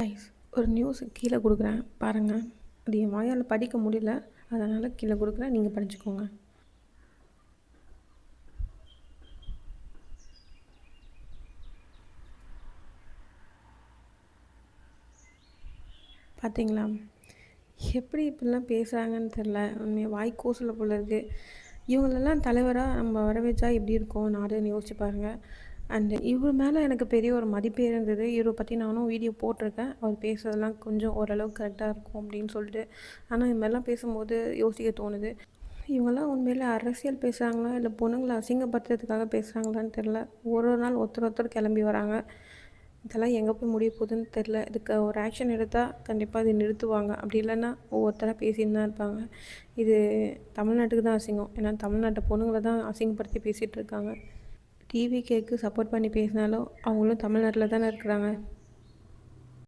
Guys, ஒரு news கீழே கொடுக்குறேன் பாருங்கள். அது என் வாயால் படிக்க முடியல, அதனால் கீழே கொடுக்குறேன், நீங்கள் படிச்சுக்கோங்க. பார்த்தீங்களா, எப்படி இப்படிலாம் பேசுகிறாங்கன்னு தெரில. உண்மையாக வாய்க்கூசில் போல இருக்குது. இவங்களெல்லாம் தலைவராக நம்ம வர வச்சா எப்படி இருக்கும் நாடுன்னு யோசிச்சு பாருங்கள். அண்டு இவர் மேலே எனக்கு பெரிய ஒரு மதிப்பே இருந்தது. இவரை பற்றி நானும் வீடியோ போட்டிருக்கேன். அவர் பேசுறதெல்லாம் கொஞ்சம் ஓரளவுக்கு கரெக்டாக இருக்கும் அப்படின்னு சொல்லிட்டு. ஆனால் இது மாதிரிலாம் பேசும்போது யோசிக்க தோணுது. இவங்கெல்லாம் உண்மையிலே அரசியல் பேசுகிறாங்களா இல்லை பொண்ணுங்களை அசிங்கப்படுத்துறதுக்காக பேசுகிறாங்களான்னு தெரில. ஒரு நாள் ஒருத்தர் கிளம்பி வராங்க. இதெல்லாம் எங்கே போய் முடிய போகுதுன்னு தெரில. இதுக்கு ஒரு ஆக்ஷன் எடுத்தால் கண்டிப்பாக இது நிறுத்துவாங்க. அப்படி இல்லைன்னா ஒவ்வொருத்தராக பேசின்னு தான் இருப்பாங்க. இது தமிழ்நாட்டுக்கு தான் அசிங்கம். ஏன்னா தமிழ்நாட்டை பொண்ணுங்களை தான் அசிங்கப்படுத்தி பேசிகிட்டு இருக்காங்க. டிவிகேக்கு சப்போர்ட் பண்ணி பேசினாலும் அவங்களும் தமிழ்நாட்டில் தானே இருக்கிறாங்க.